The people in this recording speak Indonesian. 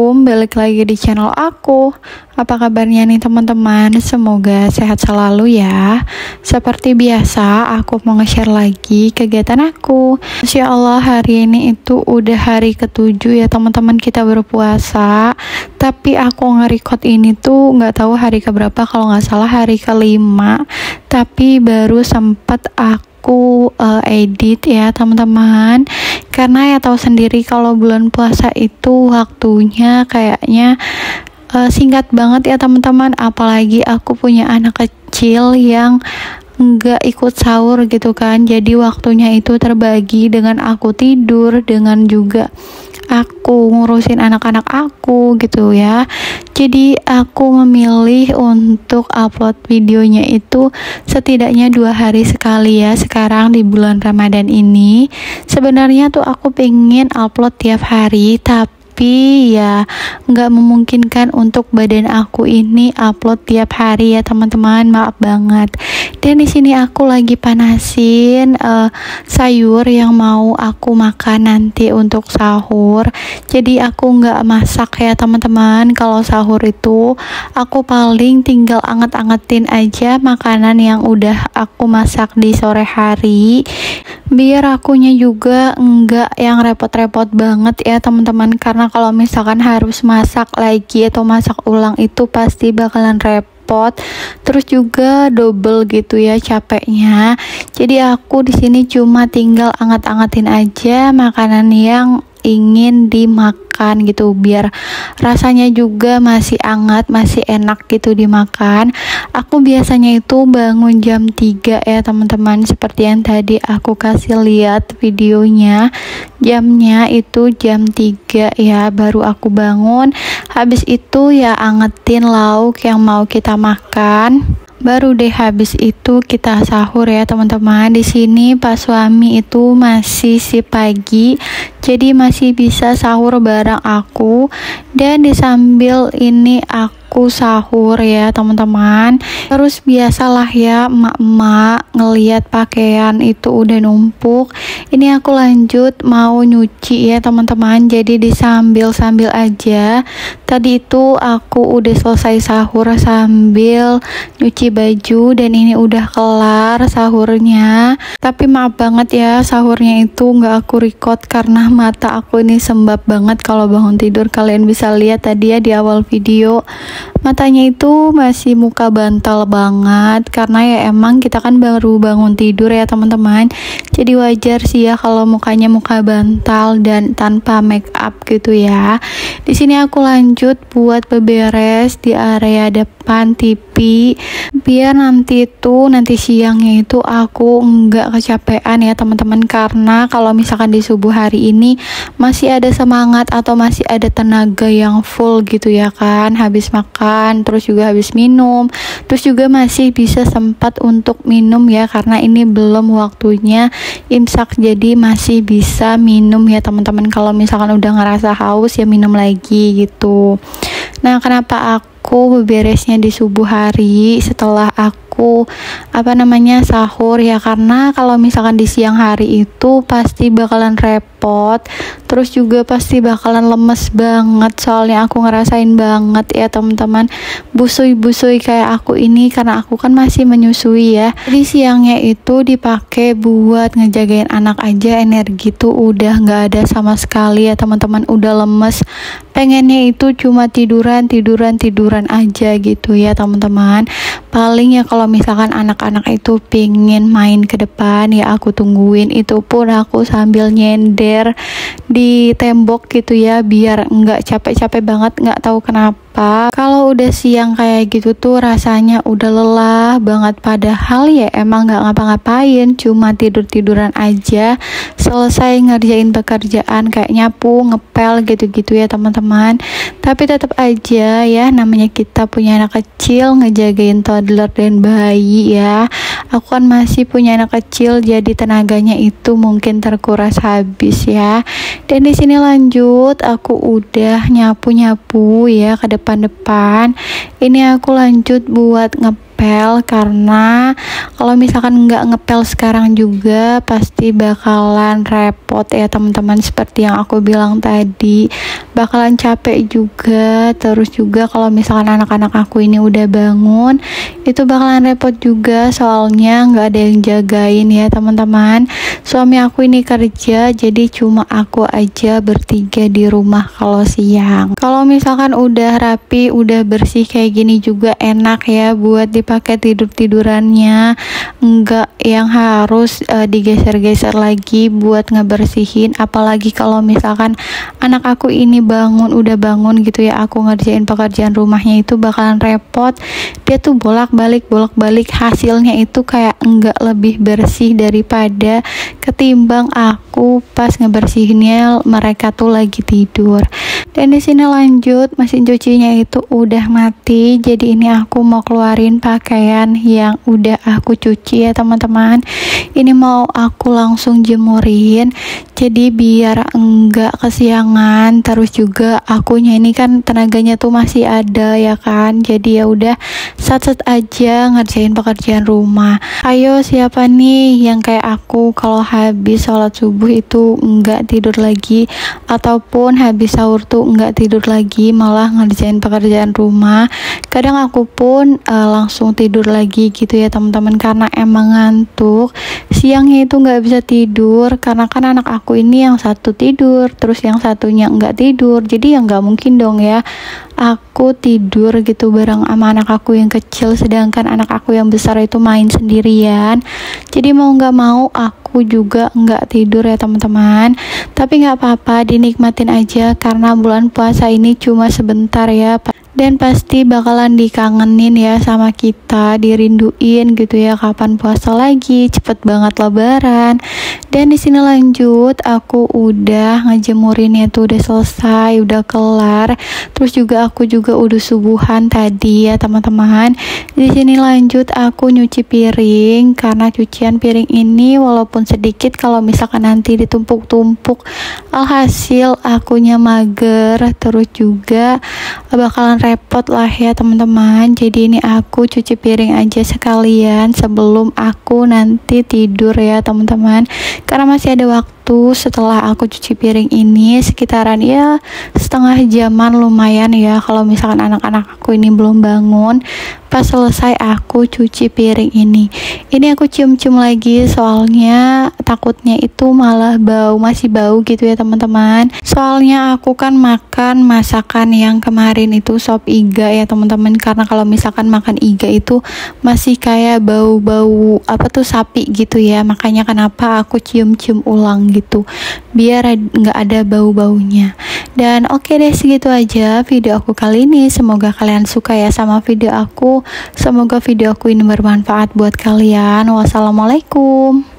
Assalamualaikum, balik lagi di channel aku. Apa kabarnya nih teman-teman? Semoga sehat selalu ya. Seperti biasa, aku mau nge-share lagi kegiatan aku. Insya Allah hari ini itu udah hari ke-7 ya teman-teman, kita berpuasa. Tapi aku nge-record ini tuh nggak tahu hari keberapa, kalau nggak salah hari ke-5. Tapi baru sempat aku edit ya teman-teman, karena ya tahu sendiri kalau bulan puasa itu waktunya kayaknya singkat banget ya teman-teman, apalagi aku punya anak kecil yang nggak ikut sahur gitu kan, jadi waktunya itu terbagi dengan aku tidur, dengan juga aku ngurusin anak-anak aku gitu ya. Jadi aku memilih untuk upload videonya itu setidaknya 2 hari sekali ya sekarang di bulan Ramadan ini. Sebenarnya tuh aku pengen upload tiap hari, tapi ya nggak memungkinkan untuk badan aku ini upload tiap hari ya teman-teman, maaf banget. Dan di sini aku lagi panasin sayur yang mau aku makan nanti untuk sahur. Jadi aku nggak masak ya teman-teman. Kalau sahur itu aku paling tinggal anget-angetin aja makanan yang udah aku masak di sore hari, biar akunya juga enggak yang repot-repot banget ya teman-teman, karena kalau misalkan harus masak lagi atau masak ulang itu pasti bakalan repot, terus juga double gitu ya capeknya. Jadi aku di sini cuma tinggal anget-angetin aja makanan yang ingin dimakan gitu, biar rasanya juga masih hangat, masih enak gitu dimakan. Aku biasanya itu bangun jam 3 ya teman-teman, seperti yang tadi aku kasih lihat videonya, jamnya itu jam 3 ya baru aku bangun. Habis itu ya angetin lauk yang mau kita makan, baru deh habis itu kita sahur ya teman-teman. Di sini pas suami itu masih si pagi, jadi masih bisa sahur bareng aku, dan di sambil ini aku sahur ya teman-teman. Terus biasalah ya emak-emak ngelihat pakaian itu udah numpuk, ini aku lanjut mau nyuci ya teman-teman. Jadi disambil aja, tadi itu aku udah selesai sahur sambil nyuci baju, dan ini udah kelar sahurnya. Tapi maaf banget ya, sahurnya itu nggak aku record karena mata aku ini sembab banget. Kalau bangun tidur kalian bisa lihat tadi ya di awal video, matanya itu masih muka bantal banget, karena ya emang kita kan baru bangun tidur ya teman-teman. Jadi wajar sih ya kalau mukanya muka bantal dan tanpa make up gitu ya. Di sini aku lanjut buat beberes di area depan TV, biar nanti siangnya itu aku nggak kecapean ya teman-teman, karena kalau misalkan di subuh hari ini masih ada semangat atau masih ada tenaga yang full gitu ya kan, habis makan terus juga habis minum, terus juga masih bisa sempat untuk minum ya, karena ini belum waktunya imsak, jadi masih bisa minum ya teman-teman. Kalau misalkan udah ngerasa haus ya minum lagi gitu. Nah, kenapa aku beberesnya di subuh hari setelah aku sahur ya, karena kalau misalkan di siang hari itu pasti bakalan repot, terus juga pasti bakalan lemes banget, soalnya aku ngerasain banget ya teman-teman busui kayak aku ini, karena aku kan masih menyusui ya. Jadi siangnya itu dipakai buat ngejagain anak aja, energi tuh udah nggak ada sama sekali ya teman-teman, udah lemes, pengennya itu cuma tiduran aja gitu ya teman-teman. Paling ya kalau misalkan anak-anak itu pingin main ke depan ya aku tungguin, itu pun aku sambil nyender di tembok gitu ya, biar nggak capek-capek banget. Nggak tahu kenapa kalau udah siang kayak gitu tuh rasanya udah lelah banget, padahal ya emang nggak ngapa-ngapain, cuma tiduran aja, selesai ngerjain pekerjaan kayak nyapu, ngepel gitu-gitu ya teman-teman. Tapi tetap aja ya, namanya kita punya anak kecil, ngejagain toddler dan bayi ya. Aku kan masih punya anak kecil, jadi tenaganya itu mungkin terkuras habis ya. Dan di sini lanjut, aku udah nyapu ya ke depan. Ini aku lanjut buat ngepel, karena Kalau misalkan nggak ngepel sekarang juga pasti bakalan repot ya teman-teman, seperti yang aku bilang tadi, bakalan capek juga. Terus juga kalau misalkan anak-anak aku ini udah bangun, itu bakalan repot juga, soalnya nggak ada yang jagain ya teman-teman. Suami aku ini kerja, jadi cuma aku aja bertiga di rumah kalau siang. Kalau misalkan udah rapi, udah bersih kayak gini juga enak ya buat dipakai tidur-tidurannya, enggak yang harus digeser-geser lagi buat ngebersihin. Apalagi kalau misalkan anak aku ini udah bangun gitu ya, aku ngerjain pekerjaan rumahnya itu bakalan repot. Dia tuh bolak-balik, hasilnya itu kayak enggak lebih bersih daripada ketimbang aku pas ngebersihinnya mereka tuh lagi tidur. Dan di sini lanjut, mesin cucinya itu udah mati, jadi ini aku mau keluarin pakaian yang udah aku cuci ya teman-teman. Ini mau aku langsung jemurin, jadi biar enggak kesiangan. Terus juga akunya ini kan tenaganya tuh masih ada ya kan, jadi ya udah sat-sat aja ngerjain pekerjaan rumah. Ayo siapa nih yang kayak aku kalau habis sholat subuh itu enggak tidur lagi, ataupun habis sahur tuh enggak tidur lagi malah ngerjain pekerjaan rumah. Kadang aku pun langsung tidur lagi gitu ya teman-teman, karena emang ngantuk. Siangnya itu nggak bisa tidur karena kan anak aku ini yang satu tidur terus yang satunya nggak tidur, jadi ya nggak mungkin dong ya aku tidur gitu bareng sama anak aku yang kecil, sedangkan anak aku yang besar itu main sendirian. Jadi mau nggak mau aku juga nggak tidur ya teman-teman. Tapi nggak apa-apa, dinikmatin aja karena bulan puasa ini cuma sebentar ya, dan pasti bakalan dikangenin ya sama kita, dirinduin gitu ya, kapan puasa lagi, cepet banget lebaran. Dan di sini lanjut, aku udah ngejemurinnya tuh udah selesai, udah kelar. Terus juga aku juga udah subuhan tadi ya teman-teman. Di sini lanjut aku nyuci piring, karena cucian piring ini walaupun sedikit, kalau misalkan nanti ditumpuk-tumpuk alhasil akunya mager, terus juga bakalan repot lah ya teman-teman. Jadi ini aku cuci piring aja sekalian sebelum aku nanti tidur ya teman-teman, karena masih ada waktu. Setelah aku cuci piring ini sekitaran ya setengah jaman, lumayan ya kalau misalkan anak-anak aku ini belum bangun. Pas selesai aku cuci piring ini aku cium-cium lagi, soalnya takutnya itu malah masih bau gitu ya teman-teman. Soalnya aku kan makan masakan yang kemarin itu sop iga ya teman-teman, karena kalau misalkan makan iga itu masih kayak bau-bau sapi gitu ya, makanya kenapa aku cium-cium ulang gitu biar nggak ada bau-baunya. Dan oke deh, segitu aja video aku kali ini. Semoga kalian suka ya sama video aku. Semoga video aku ini bermanfaat buat kalian. Wassalamualaikum.